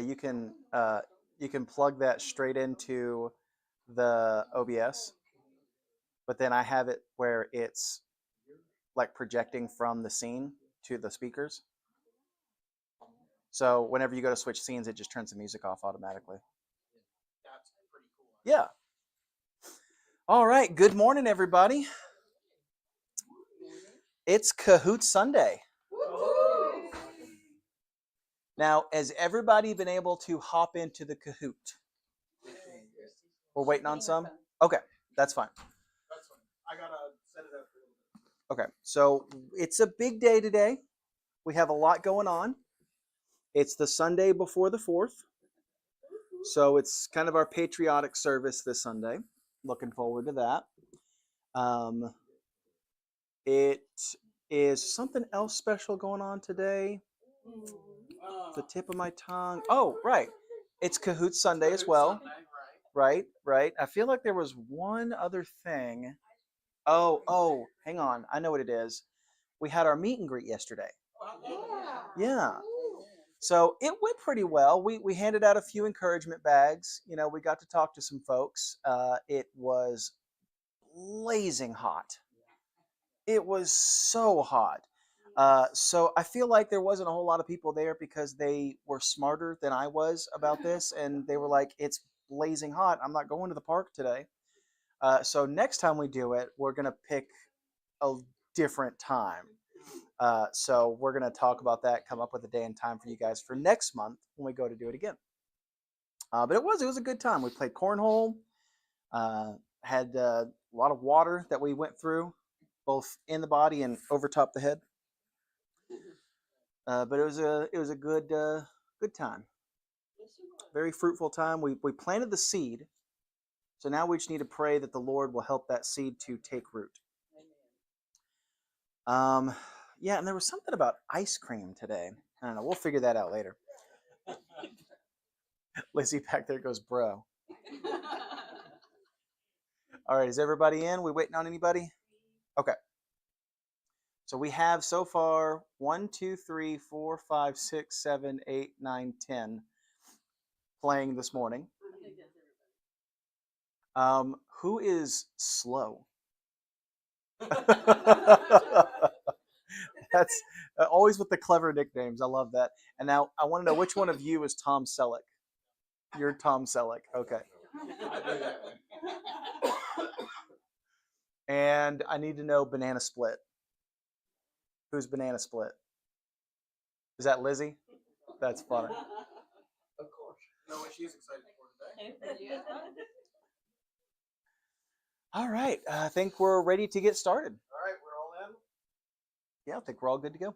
you can plug that straight into the OBS, but then I have it where it's like projecting from the scene to the speakers. So whenever you go to switch scenes, it just turns the music off automatically. Yeah. All right. Good morning, everybody. It's Kahoot Sunday. Now, has everybody been able to hop into the Kahoot? We're waiting on some? Okay, that's fine. I gotta set it up. Okay, so it's a big day today. We have a lot going on. It's the Sunday before the 4th. So it's kind of our patriotic service this Sunday. Looking forward to that. It is something else special going on today. The tip of my tongue. Oh, right. It's Kahoot Sunday as well. Right. I feel like there was one other thing. Oh, hang on. I know what it is. We had our meet and greet yesterday. Yeah. So it went pretty well. We handed out a few encouragement bags. You know, we got to talk to some folks. It was blazing hot. It was so hot. So I feel like there wasn't a whole lot of people there because they were smarter than I was about this, and they were like, "It's blazing hot. I'm not going to the park today." So next time we do it, we're gonna pick a different time. So we're gonna talk about that, come up with a day and time for you guys for next month when we go to do it again. But it was a good time. We played cornhole, had a lot of water that we went through, both in the body and over top the head. But it was a good time. Very fruitful time. We planted the seed, so now we just need to pray that the Lord will help that seed to take root. Yeah, and there was something about ice cream today. I don't know. We'll figure that out later. Lizzie back there goes, bro. All right, is everybody in? We waiting on anybody? Okay. So we have so far 1, 2, 3, 4, 5, 6, 7, 8, 9, 10 playing this morning. Who is slow? That's always with the clever nicknames. I love that. And now I want to know which one of you is Tom Selleck. You're Tom Selleck. Okay. And I need to know Banana Split. Who's Banana Split? Is that Lizzie? That's funny. Of course. Know what she's excited for today. All right. I think we're ready to get started. All right, we're all in? Yeah, I think we're all good to go.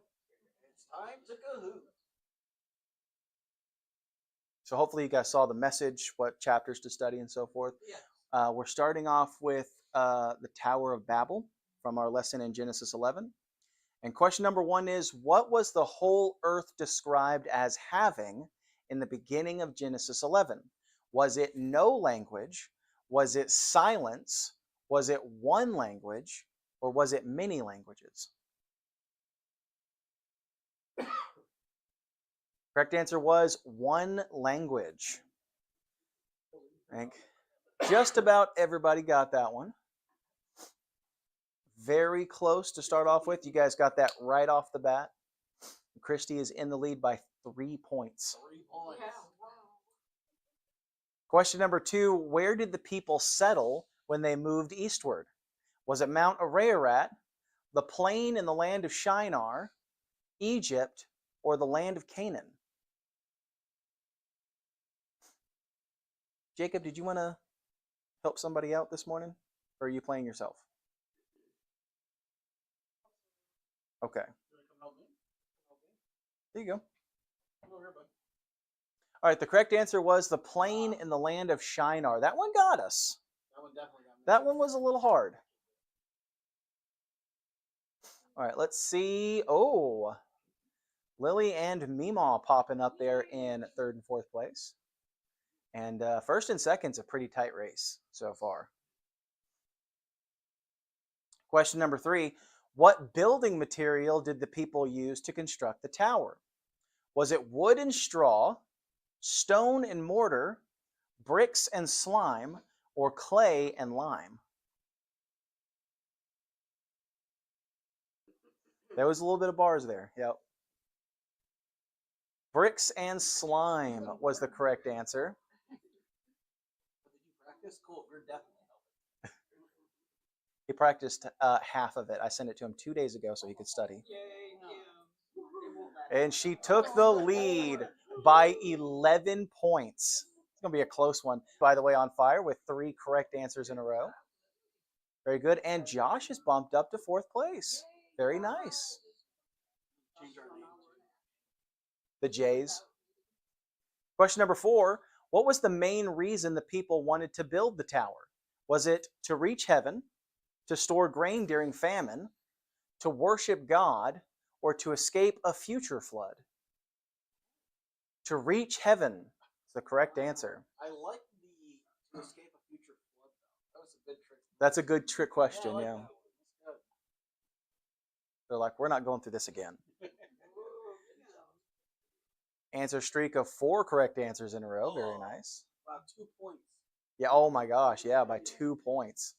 It's time to Kahoot. So hopefully you guys saw the message, what chapters to study and so forth. Yeah. We're starting off with the Tower of Babel from our lesson in Genesis 11. And question number 1 is, what was the whole earth described as having in the beginning of Genesis 11? Was it no language? Was it silence? Was it one language? Or was it many languages? Correct answer was one language. I think just about everybody got that one. Very close to start off with. You guys got that right off the bat. Christy is in the lead by 3 points. 3 points. Question number 2, where did the people settle when they moved eastward? Was it Mount Ararat, the plain in the land of Shinar, Egypt, or the land of Canaan? Jacob, did you want to help somebody out this morning? Or are you playing yourself? Okay. There you go. All right, the correct answer was the plain in the land of Shinar. That one got us. That one definitely got me. That one was a little hard. All right, let's see. Oh, Lily and Meemaw popping up there in 3rd and 4th place. And 1st and 2nd's a pretty tight race so far. Question number 3, what building material did the people use to construct the tower? Was it wood and straw, stone and mortar, bricks and slime, or clay and lime? There was a little bit of bars there. Yep. Bricks and slime was the correct answer. He practiced half of it. I sent it to him 2 days ago so he could study. And she took the lead by 11 points. It's going to be a close one. By the way, on fire with 3 correct answers in a row. Very good. And Josh is bumped up to 4th place. Very nice. The Jays. Question number 4. What was the main reason the people wanted to build the tower? Was it to reach heaven, to store grain during famine, to worship God, or to escape a future flood? To reach heaven is the correct answer. I like the to escape a future flood, though. That was a good trick. That's a good trick question, yeah. Like they're like, we're not going through this again. Answer streak of 4 correct answers in a row. Very nice. Wow, 2 points. Yeah, oh my gosh, yeah, by 2 points.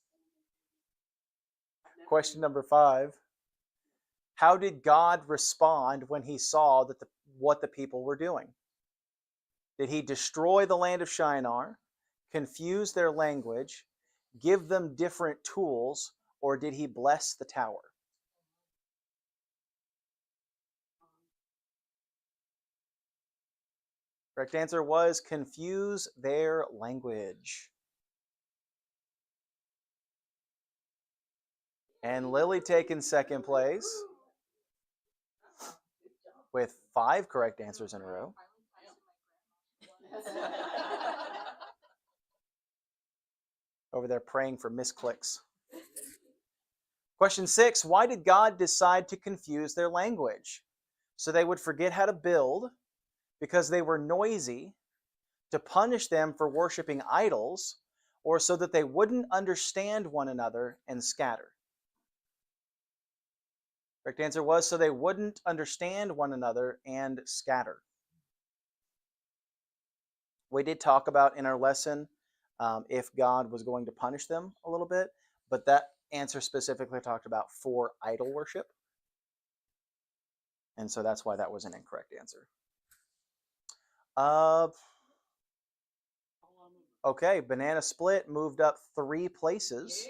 Question number 5. How did God respond when he saw that what the people were doing? Did he destroy the land of Shinar, confuse their language, give them different tools, or did he bless the tower? Correct answer was confuse their language. And Lily taking 2nd place with 5 correct answers in a row. Over there praying for misclicks. Question 6. Why did God decide to confuse their language? So they would forget how to build, because they were noisy, to punish them for worshiping idols, or so that they wouldn't understand one another and scatter? Correct answer was so they wouldn't understand one another and scatter. We did talk about in our lesson if God was going to punish them a little bit, but that answer specifically talked about for idol worship. And so that's why that was an incorrect answer. Okay, Banana Split moved up 3 places.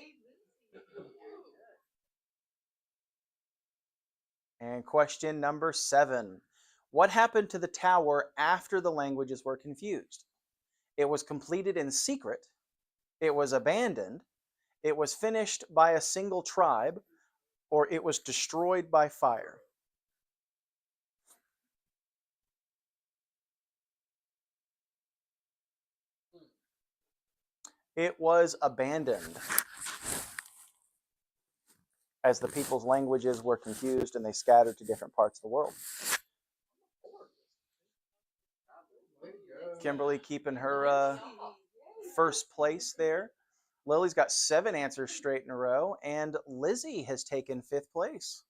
And question number 7. What happened to the tower after the languages were confused? It was completed in secret. It was abandoned. It was finished by a single tribe, or it was destroyed by fire. It was abandoned, as the people's languages were confused and they scattered to different parts of the world. Kimberly keeping her 1st place there. Lily's got 7 answers straight in a row, and Lizzie has taken 5th place.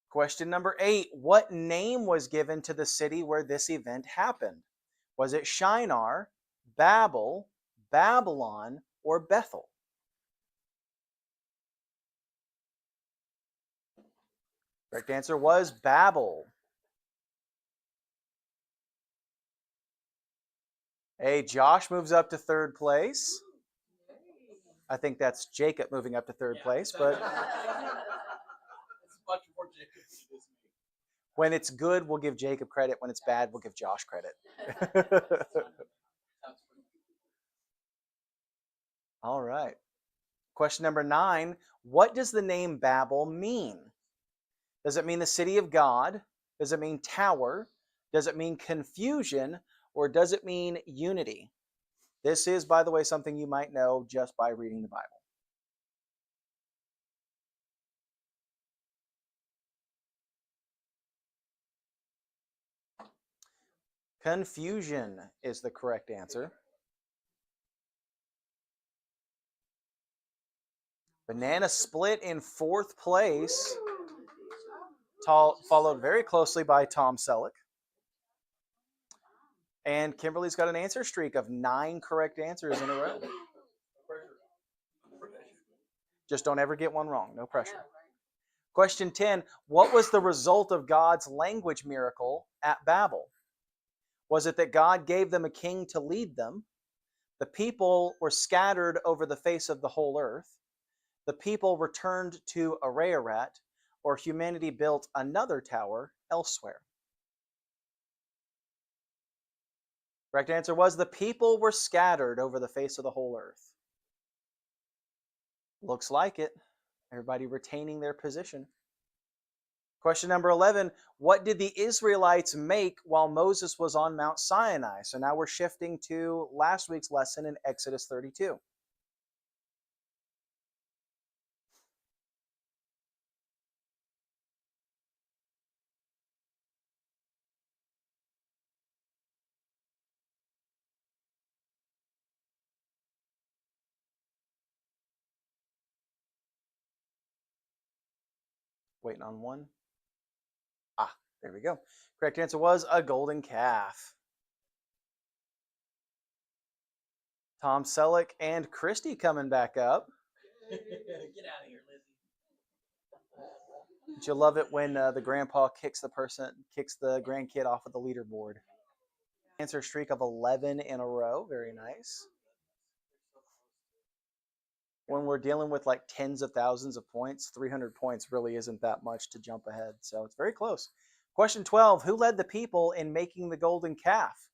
Question number 8. What name was given to the city where this event happened? Was it Shinar, Babel, Babylon, or Bethel? Correct answer was Babel. Hey, Josh moves up to 3rd place. I think that's Jacob moving up to 3rd place, but when it's good, we'll give Jacob credit. When it's bad, we'll give Josh credit. All right. Question number 9. What does the name Babel mean? Does it mean the city of God? Does it mean tower? Does it mean confusion? Or does it mean unity? This is, by the way, something you might know just by reading the Bible. Confusion is the correct answer. Banana Split in 4th place followed very closely by Tom Selleck. And Kimberly's got an answer streak of 9 correct answers in a row. Just don't ever get one wrong. No pressure. Question 10. What was the result of God's language miracle at Babel? Was it that God gave them a king to lead them? The people were scattered over the face of the whole earth. The people returned to Ararat, or humanity built another tower elsewhere? Correct answer was the people were scattered over the face of the whole earth. Looks like it. Everybody retaining their position. Question number 11. What did the Israelites make while Moses was on Mount Sinai? So now we're shifting to last week's lesson in Exodus 32. Waiting on one. Ah, there we go. Correct answer was a golden calf. Tom Selleck and Christy coming back up. Get out of here, Lizzie. Don't you love it when the grandpa kicks the grandkid off of the leaderboard? Answer streak of 11 in a row. Very nice. When we're dealing with like tens of thousands of points, 300 points really isn't that much to jump ahead. So it's very close. Question 12. Who led the people in making the golden calf?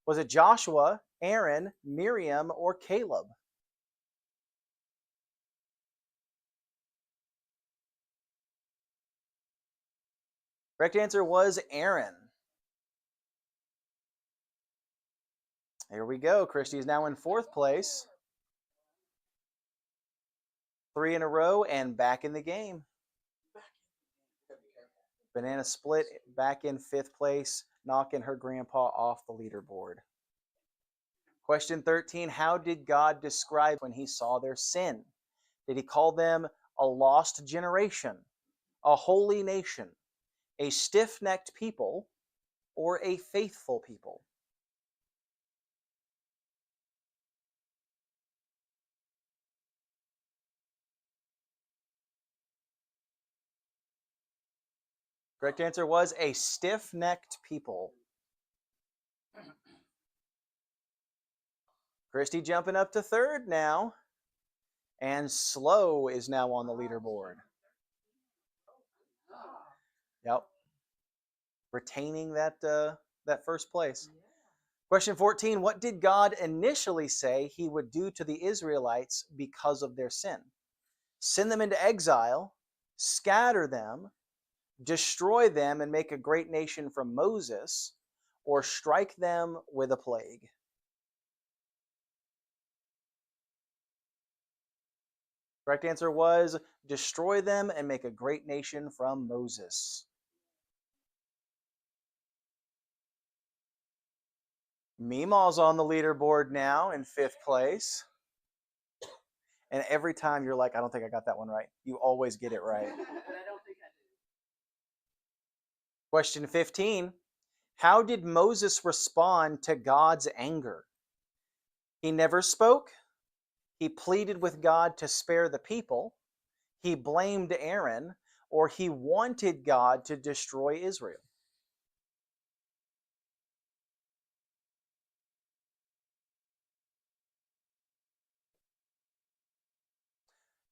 Was it Joshua, Aaron, Miriam, or Caleb? Correct answer was Aaron. Here we go. Christy is now in 4th place. 3 in a row and back in the game. Banana Split back in 5th place, knocking her grandpa off the leaderboard. Question 13. How did God describe when he saw their sin? Did he call them a lost generation, a holy nation, a stiff-necked people, or a faithful people? Correct answer was a stiff-necked people. Christy jumping up to 3rd now. And Slow is now on the leaderboard. Yep. Retaining that 1st place. Question 14. What did God initially say he would do to the Israelites because of their sin? Send them into exile, scatter them, destroy them, and make a great nation from Moses, or strike them with a plague? Correct answer was destroy them and make a great nation from Moses. Meemaw's on the leaderboard now in 5th place. And every time you're like, I don't think I got that one right. You always get it right. Question 15. How did Moses respond to God's anger? He never spoke. He pleaded with God to spare the people. He blamed Aaron, or he wanted God to destroy Israel.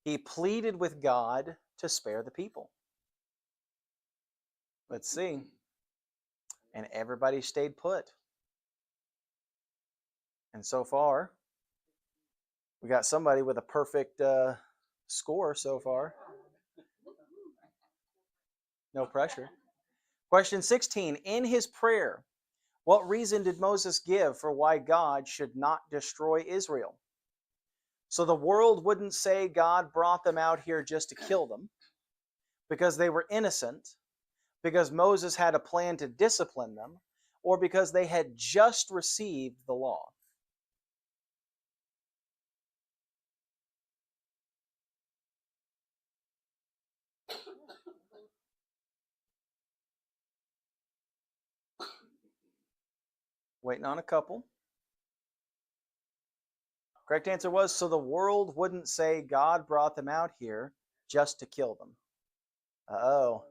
He pleaded with God to spare the people. Let's see. And everybody stayed put. And so far, we got somebody with a perfect score so far. No pressure. Question 16. In his prayer, what reason did Moses give for why God should not destroy Israel? So the world wouldn't say God brought them out here just to kill them, because they were innocent, because Moses had a plan to discipline them, or because they had just received the law. Waiting on a couple. Correct answer was, so the world wouldn't say God brought them out here just to kill them. Uh-oh.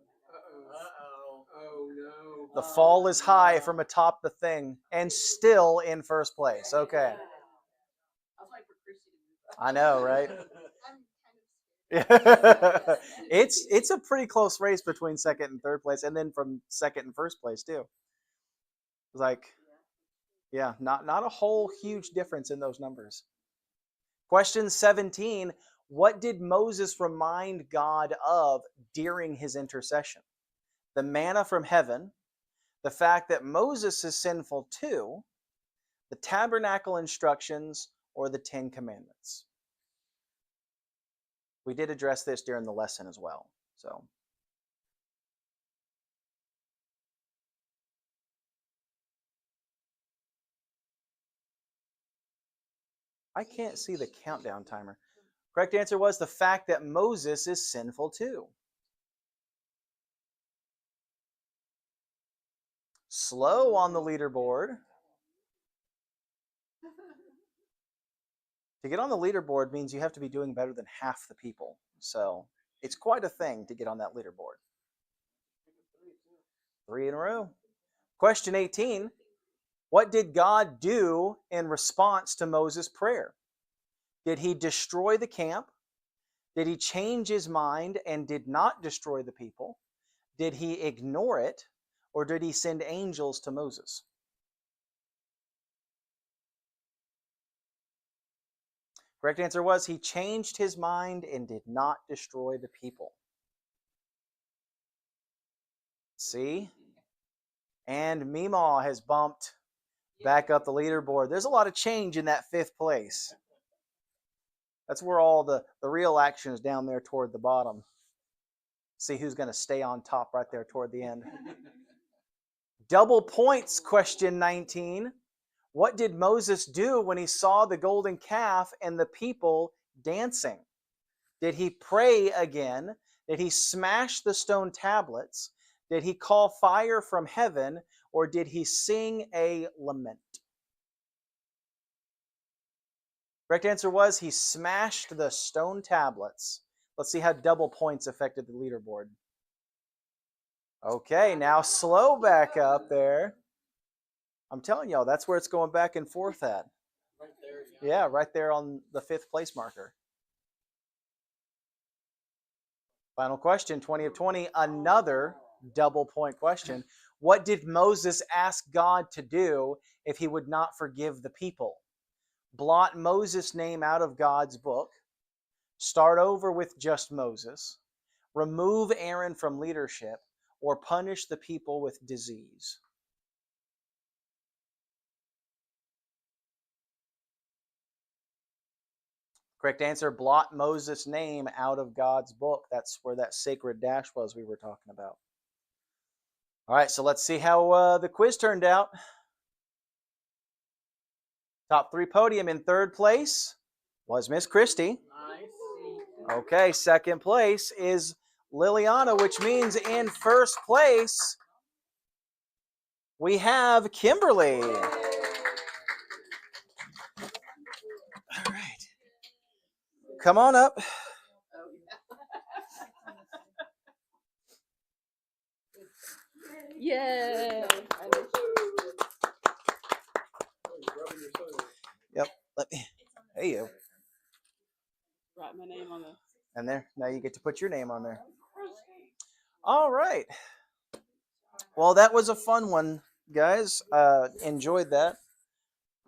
Oh no. The fall is high from atop the thing and still in first place. Okay. I know, right? It's a pretty close race between second and third place, and then from second and first place too. Like, yeah, not a whole huge difference in those numbers. Question 17, what did Moses remind God of during his intercession? The manna from heaven, the fact that Moses is sinful too, the tabernacle instructions, or the 10 Commandments? We did address this during the lesson as well. So I can't see the countdown timer. Correct answer was the fact that Moses is sinful too. Slow on the leaderboard. To get on the leaderboard means you have to be doing better than half the people. So it's quite a thing to get on that leaderboard. 3 in a row. Question 18. What did God do in response to Moses' prayer? Did he destroy the camp? Did he change his mind and did not destroy the people? Did he ignore it? Or did he send angels to Moses? Correct answer was he changed his mind and did not destroy the people. See? And Meemaw has bumped back up the leaderboard. There's a lot of change in that 5th place. That's where all the real action is, down there toward the bottom. See who's going to stay on top right there toward the end. Double points, question 19. What did Moses do when he saw the golden calf and the people dancing? Did he pray again? Did he smash the stone tablets? Did he call fire from heaven? Or did he sing a lament? Correct answer was he smashed the stone tablets. Let's see how double points affected the leaderboard. Okay, now slow back up there. I'm telling y'all, that's where it's going back and forth at. Right there. Yeah, right there on the 5th place marker. Final question, 20 of 20, another double point question. What did Moses ask God to do if he would not forgive the people? Blot Moses' name out of God's book, start over with just Moses, remove Aaron from leadership, or punish the people with disease? Correct answer, blot Moses' name out of God's book. That's where that sacred dash was we were talking about. All right, so let's see how the quiz turned out. Top 3 podium. In 3rd place was Miss Christie. Nice. Okay, 2nd place is Liliana, which means in 1st place we have Kimberly. All right. Come on up. Yay! Yep. Let me. Hey, you. Write my name on the. And there. Now you get to put your name on there. All right. Well, that was a fun one, guys. Enjoyed that.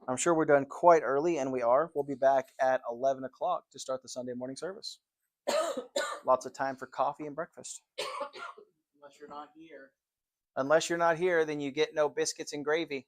I'm sure we're done quite early, and we are. We'll be back at 11 o'clock to start the Sunday morning service. Lots of time for coffee and breakfast. Unless you're not here. Unless you're not here, then you get no biscuits and gravy.